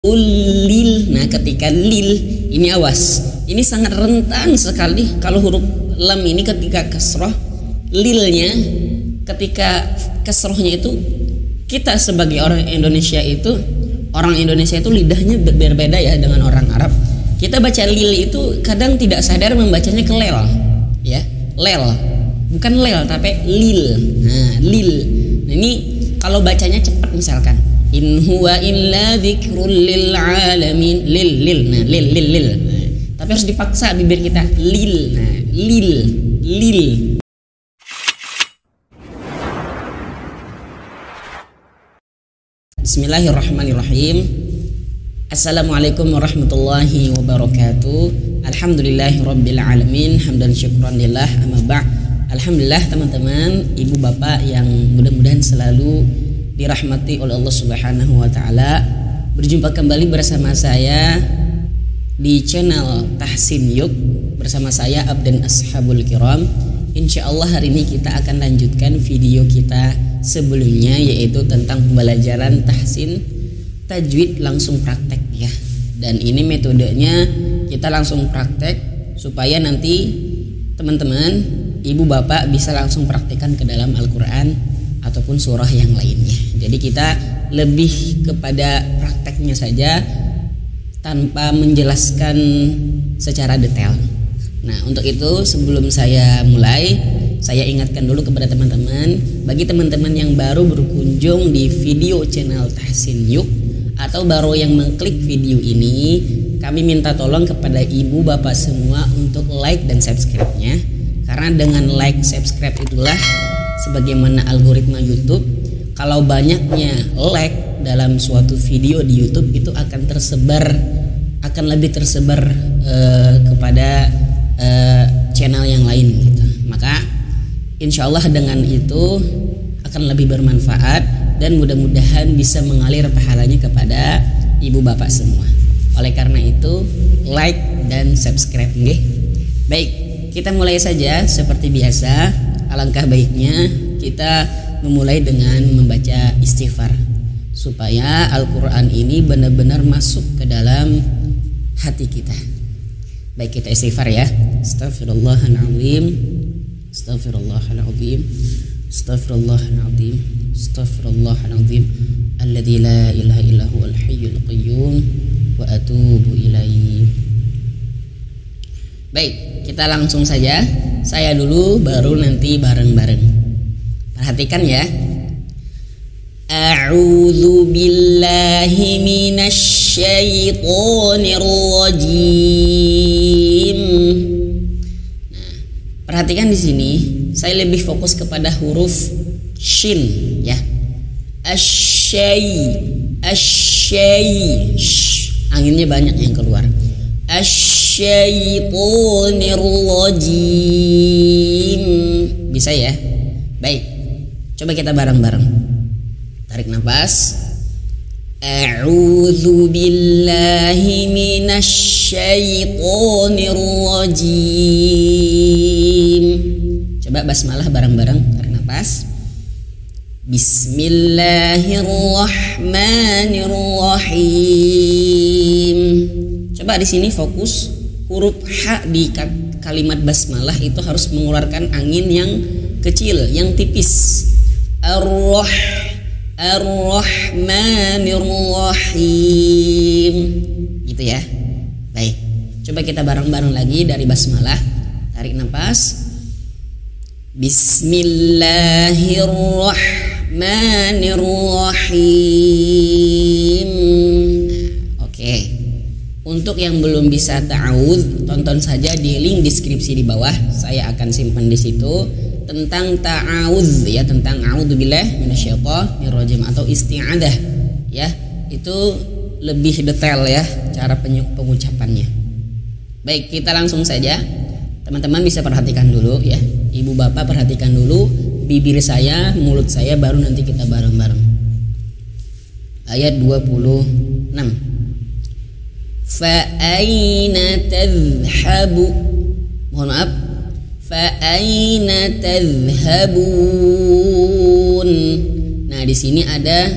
lil. Nah, ketika lil ini awas, ini sangat rentan sekali kalau huruf lam ini ketika kasroh, lilnya ketika kasrohnya itu, kita sebagai orang Indonesia itu lidahnya berbeda ya dengan orang Arab. Kita baca lil itu kadang tidak sadar membacanya ke lel, ya, lel, bukan lel tapi lil. Nah, lil. Nah, ini kalau bacanya cepat misalkan, in huwa illa dzikrul lil alamin, lil. Nah, lil. Nah, tapi harus dipaksa bibir kita, lil. Nah, lil. Bismillahirrahmanirrahim. Assalamualaikum warahmatullahi wabarakatuh. Alhamdulillahirabbil alamin, hamdan syukran lillah, amma ba'd. Alhamdulillah teman-teman, ibu bapak yang mudah-mudahan selalu dirahmati oleh Allah Subhanahu wa taala. Berjumpa kembali bersama saya di channel Tahsin Yuk bersama saya Abdan Ashabul Kiram. Insyaallah hari ini kita akan lanjutkan video kita sebelumnya, yaitu tentang pembelajaran tahsin tajwid langsung praktek ya. Dan ini metodenya kita langsung praktek supaya nanti teman-teman ibu bapak bisa langsung praktekkan ke dalam Al-Quran ataupun surah yang lainnya. Jadi kita lebih kepada prakteknya saja tanpa menjelaskan secara detail. Nah, untuk itu sebelum saya mulai, saya ingatkan dulu kepada teman-teman, bagi teman-teman yang baru berkunjung di video channel Tahsin Yuk atau baru yang mengklik video ini, kami minta tolong kepada ibu bapak semua untuk like dan subscribe-nya. Karena dengan like, subscribe itulah sebagaimana algoritma YouTube, kalau banyaknya like dalam suatu video di YouTube itu akan lebih tersebar kepada channel yang lain gitu. Maka insya Allah dengan itu akan lebih bermanfaat dan mudah-mudahan bisa mengalir pahalanya kepada ibu bapak semua. Oleh karena itu like dan subscribe nggih. Baik, kita mulai saja seperti biasa. Alangkah baiknya kita memulai dengan membaca istighfar supaya Al-Quran ini benar-benar masuk ke dalam hati kita. Baik, kita istighfar ya. Astaghfirullahaladzim, Astaghfirullahaladzim, Astaghfirullahaladzim, Astaghfirullahaladzim, alladzi la ilaha illa huwal hayyul qayyum wa atubu ilaihi. Baik, kita langsung saja. Saya dulu baru nanti bareng-bareng. Perhatikan ya. A'udzu billahi minasy syaithanir rajim. Nah, perhatikan di sini saya lebih fokus kepada huruf shin ya. Asyai. Anginnya banyak yang keluar. Asyaitonir rajim. Bisa ya? Baik. Coba kita bareng-bareng. Tarik nafas. A'udzu billahi minasy syaithanir rajim. Coba basmalah bareng-bareng. Tarik nafas. Bismillahirrahmanirrahim. Coba di sini fokus huruf H di kalimat basmalah itu harus mengeluarkan angin yang kecil, yang tipis. Ar-Rahmanir-Rahim. Gitu ya. Baik. Coba kita bareng-bareng lagi dari basmalah. Tarik nafas. Bismillahirrahmanirrahim. Oke. Untuk yang belum bisa ta'awudz, tonton saja di link deskripsi di bawah. Saya akan simpan di situ tentang ta'awudz ya, tentang a'udzubillah minasyaitonir rajim atau isti'adzah ya. Itu lebih detail ya cara pengucapannya. Baik, kita langsung saja. Teman-teman bisa perhatikan dulu ya. Ibu bapak perhatikan dulu bibir saya, mulut saya, baru nanti kita bareng-bareng. Ayat 26. Fa'aina tadhhabu. Mohon maaf. Fa'aina tadhhabun. Nah, di sini ada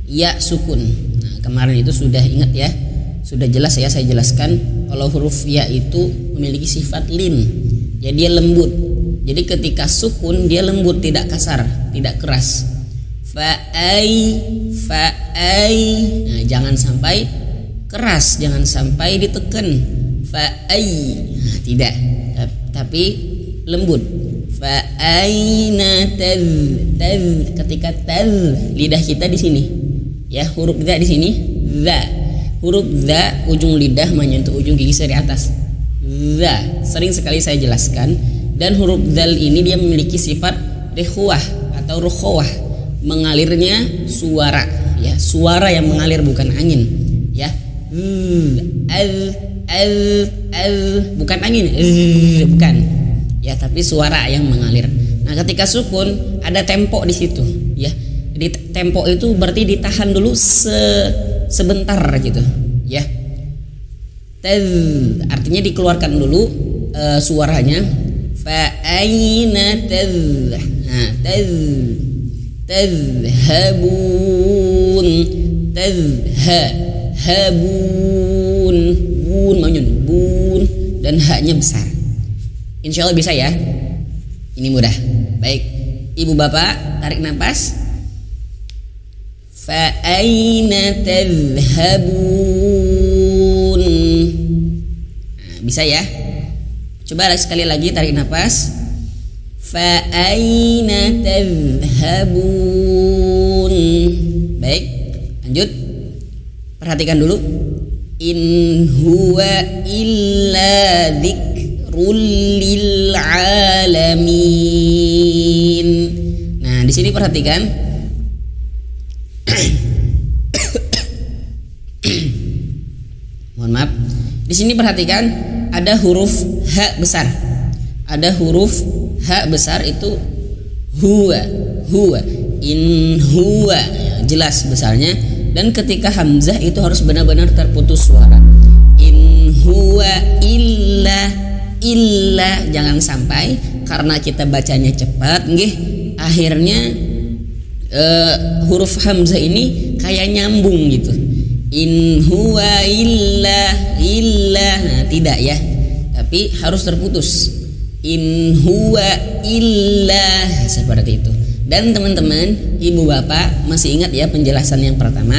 ya sukun. Nah, kemarin itu sudah ingat ya, sudah jelas ya saya jelaskan kalau huruf ya itu memiliki sifat lin, jadi dia lembut. Jadi ketika sukun dia lembut, tidak kasar, tidak keras. Fa'ai, nah, jangan sampai keras, jangan sampai ditekan. Fa'ai, nah, tidak, tapi lembut. Fa'aina taz, ketika taz lidah kita di sini, ya huruf za di sini, za. Huruf za ujung lidah menyentuh ujung gigi dari atas. Za, sering sekali saya jelaskan. Dan huruf zal ini dia memiliki sifat rikhwah atau rukhwah, mengalirnya suara, ya suara yang mengalir bukan angin, ya. Bukan angin, bukan, ya tapi suara yang mengalir. Nah ketika sukun ada tempo di situ, ya. Jadi tempo itu berarti ditahan dulu sebentar gitu, ya. Taz artinya dikeluarkan dulu suaranya. Fa'aina taz, nah, tazhabun, tazhabun, bun manyun, bun dan haknya besar. Insya Allah bisa ya, ini mudah. Baik, ibu bapak tarik nafas. Fa'aina tazhabun, nah, bisa ya. Coba sekali lagi tarik nafas. Fa'aina tadhhabun. Baik, lanjut. Perhatikan dulu. In huwa illa dzikrul lil alamin. Nah, di sini perhatikan. Mohon maaf. Di sini perhatikan ada huruf ha besar. Ada huruf ha besar itu huwa, huwa. In huwa, ya, jelas besarnya. Dan ketika hamzah itu harus benar-benar terputus suara. In huwa illa, jangan sampai karena kita bacanya cepat, nggih, akhirnya huruf hamzah ini kayak nyambung gitu. In huwa illa, nah, tidak ya, tapi harus terputus. In huwa illa, seperti itu. Dan teman-teman, ibu bapak masih ingat ya penjelasan yang pertama,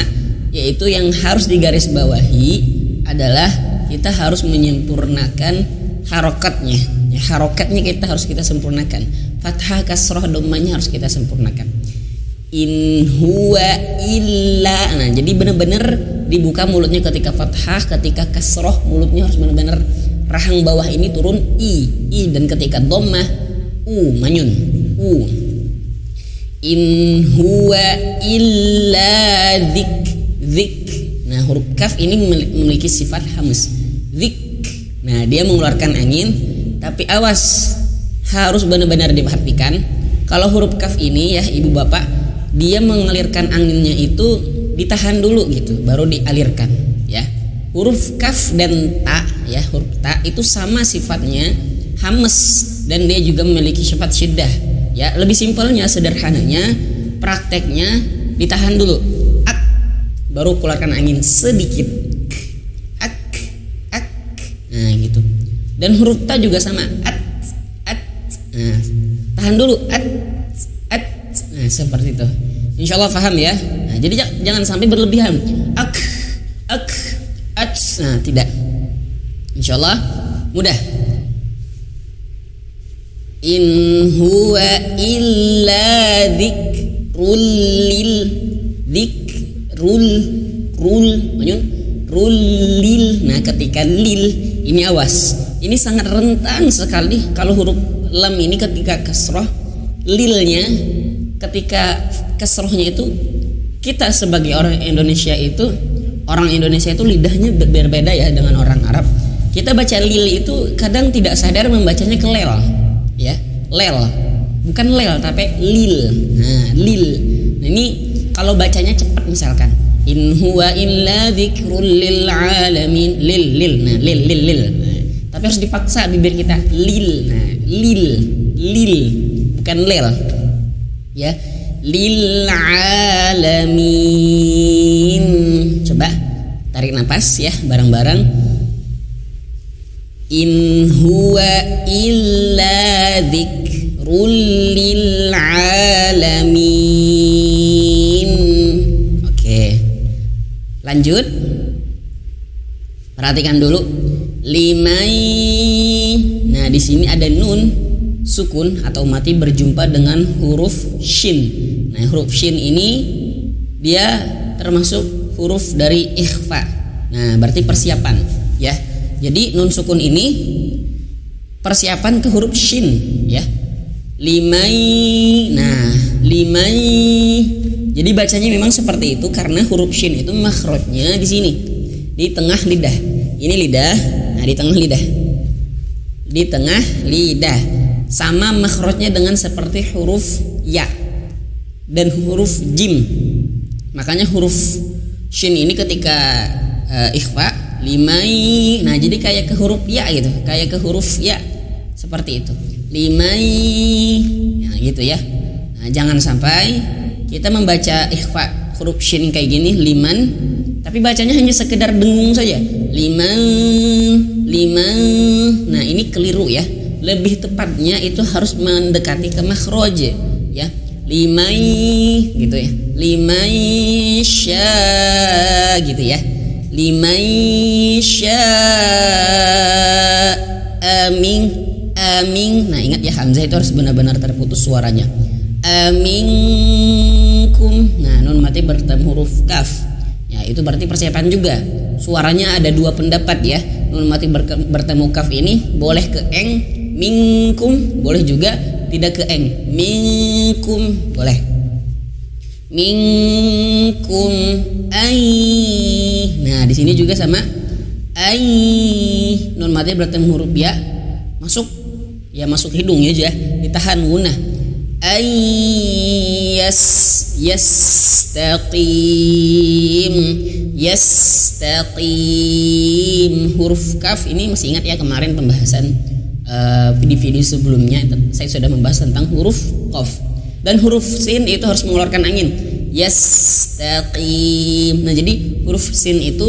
yaitu yang harus digarisbawahi adalah kita harus menyempurnakan harokatnya. Ya, harokatnya harus kita sempurnakan. Fathah, kasroh, dhammahnya harus kita sempurnakan. In huwa illa, nah jadi benar-benar dibuka mulutnya ketika fathah, ketika kasroh mulutnya harus benar-benar rahang bawah ini turun i, dan ketika dhammah manyun u. In huwa illa zik. Nah huruf kaf ini memiliki sifat hamz, zik. Nah dia mengeluarkan angin, tapi awas, harus benar-benar diperhatikan. Kalau huruf kaf ini ya ibu bapak, dia mengalirkan anginnya itu ditahan dulu gitu, baru dialirkan ya. Huruf kaf dan ta ya, huruf ta itu sama sifatnya hamz, dan dia juga memiliki sifat syiddah ya. Lebih simpelnya, sederhananya, prakteknya ditahan dulu, ak, baru keluarkan angin sedikit, ak, nah gitu. Dan huruf ta juga sama, at, nah, tahan dulu, at, nah seperti itu. Insya Allah paham ya. Nah, jadi jangan sampai berlebihan. Ak, at. Nah, tidak. Insya Allah mudah. In huwa illa dzikrul lil. Nah, ketika lil ini awas. Ini sangat rentan sekali kalau huruf lam ini ketika kasroh, lilnya ketika kasrohnya itu, kita sebagai orang Indonesia itu lidahnya berbeda ya dengan orang Arab. Kita baca lil itu kadang tidak sadar membacanya ke lel ya, lel, bukan lel tapi lil. Nah lil, nah ini kalau bacanya cepat misalkan in huwa illa dzikrul lil alamin, lil, nah lil, nah, tapi harus dipaksa bibir kita lil, nah lil, bukan lel ya. lil alamin. Coba tarik nafas ya bareng-bareng. In huwa illa dzikrul lil alamin. Oke. Lanjut. Perhatikan dulu. Limai. Nah, di sini ada nun sukun atau mati berjumpa dengan huruf shin. Nah, huruf shin ini dia termasuk huruf dari ikhfa. Nah, berarti persiapan ya. Jadi nun sukun ini persiapan ke huruf shin ya. Limai. Nah, limai. Jadi bacanya memang seperti itu karena huruf shin itu makhrajnya di sini, di tengah lidah. Ini lidah. Nah, di tengah lidah. Di tengah lidah. Sama makhrajnya dengan seperti huruf ya dan huruf jim. Makanya huruf shin ini ketika ikhfa limai, nah jadi kayak ke huruf ya gitu, kayak ke huruf ya seperti itu. Limai, nah gitu ya. Nah, jangan sampai kita membaca ikhfa huruf shin kayak gini liman, tapi bacanya hanya sekedar dengung saja. Liman, liman. Nah ini keliru ya. Lebih tepatnya itu harus mendekati ke makhraj ya. Limai gitu ya. Limai sya gitu ya. Limai sya amin amin. Nah ingat ya, hamzah itu harus benar-benar terputus suaranya. Aminkum. Nah nun mati bertemu huruf kaf ya, itu berarti persiapan juga. Suaranya ada dua pendapat ya. Nun mati bertemu kaf ini boleh ke eng, minkum, boleh juga tidak ke eng, minkum boleh. Minkum ai. Nah di sini juga sama ai, nun mati bertemu huruf ya, masuk ya, masuk hidung ya, ditahan gunah. Ai yastaqim, yastaqim. Huruf kaf ini masih ingat ya, kemarin pembahasan video sebelumnya saya sudah membahas tentang huruf qaf. Dan huruf sin itu harus mengeluarkan angin. Yastaqim. Nah jadi huruf sin itu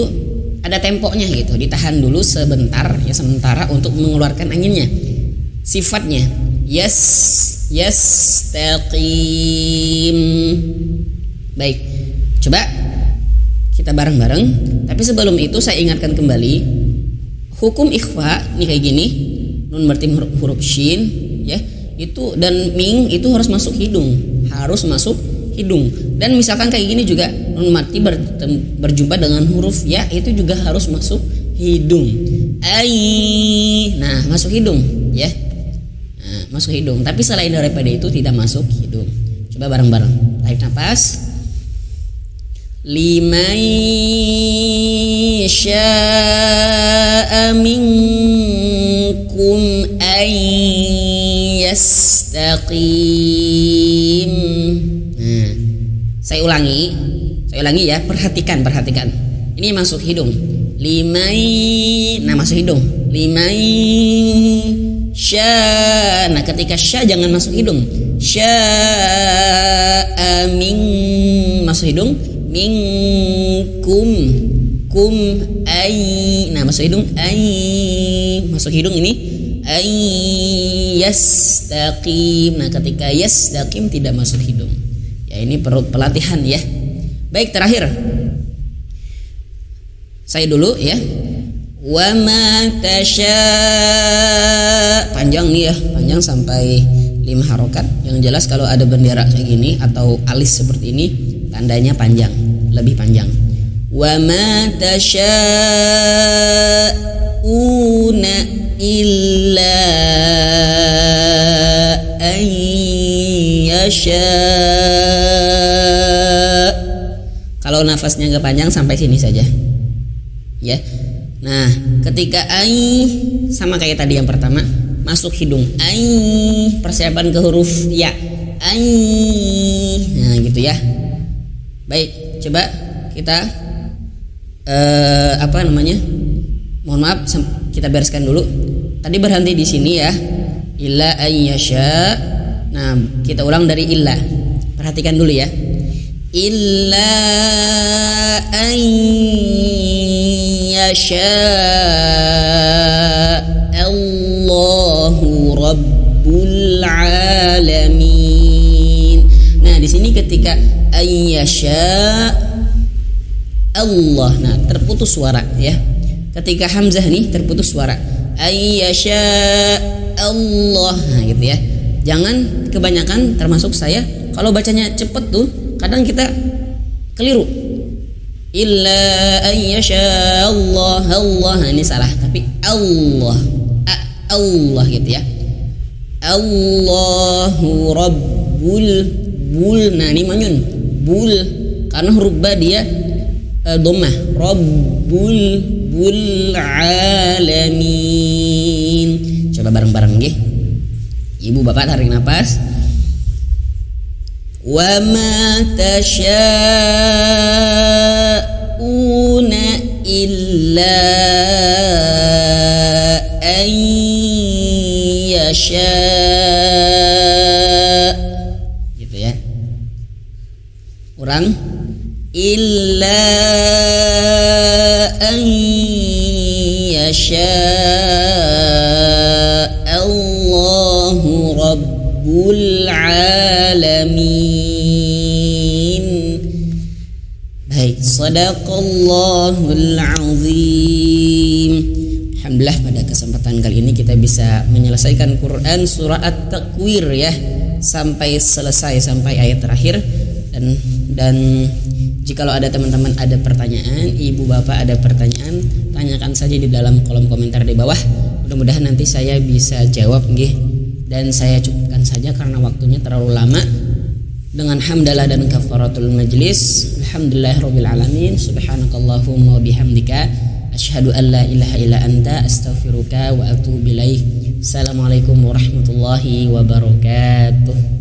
ada temponya gitu, ditahan dulu sebentar ya, sementara untuk mengeluarkan anginnya. Sifatnya yastaqim. Baik, coba kita bareng-bareng. Tapi sebelum itu saya ingatkan kembali hukum ikhfa nih kayak gini. Nun berarti huruf shin ya, itu dan ming itu harus masuk hidung, harus masuk hidung. Dan misalkan kayak gini juga nun mati berjumpa dengan huruf ya, itu juga harus masuk hidung. Ai, nah masuk hidung ya, nah, masuk hidung. Tapi selain daripada itu tidak masuk hidung. Coba bareng-bareng, tarik nafas. Liman syaa minkum ay yastaqim. Nah, saya ulangi ya, perhatikan. Ini masuk hidung. Limai, nah masuk hidung. Limai sya. Nah ketika sya jangan masuk hidung. Syaa min masuk hidung. Minkum kum ai. Nah masuk hidung ai, masuk hidung ini ai yastaqim. Nah ketika yastaqim tidak masuk hidung ya, ini perlu pelatihan ya. Baik, terakhir saya dulu ya. Wa ma tasya, panjang nih ya, panjang sampai 5 harokat. Yang jelas kalau ada bendera kayak gini atau alis seperti ini, tandanya panjang, lebih panjang. Wa ma tasyauna illa an yasha. Kalau nafasnya agak panjang sampai sini saja ya. Nah ketika ai sama kayak tadi yang pertama, masuk hidung ai, persiapan ke huruf ya ai. Nah gitu ya. Baik, coba kita mohon maaf, kita bereskan dulu. Tadi berhenti di sini ya. Illa ayyasha. Nah, kita ulang dari illa. Perhatikan dulu ya. Illa an yasha Allahu rabbul alamin. Nah, di sini ketika ayyasha Allah, nah terputus suara ya. Ketika hamzah nih terputus suara. Ayyasha Allah, nah gitu ya. Jangan kebanyakan, termasuk saya, kalau bacanya cepet tuh kadang kita keliru. Illa ayyasha Allah, Allah, nah ini salah, tapi Allah, Allah gitu ya. Allahu rabbul bul, nah ini manyun bul karena huruf ba dia dhammah. Rabbul bul alamin. Coba bareng-bareng nggih. Ibu bapak tarik nafas. Wa ma tasyauna illa an yasha, gitu ya. Kurang. Illa an yasha Allahu rabbul alamin. Baik, sadaqallahul azim. Alhamdulillah pada kesempatan kali ini kita bisa menyelesaikan Quran surah At-Takwir ya, sampai selesai, sampai ayat terakhir. Dan jikalau ada teman-teman ada pertanyaan, ibu bapak ada pertanyaan, tanyakan saja di dalam kolom komentar di bawah. Mudah-mudahan nanti saya bisa jawab nggih. Dan saya cukupkan saja karena waktunya terlalu lama dengan hamdalah dan kafaratul majlis. Alhamdulillahirabbil alamin. Subhanakallahumma wa bihamdika asyhadu an la ilaha illa anta astaghfiruka wa atubu ilaik. Assalamualaikum warahmatullahi wabarakatuh.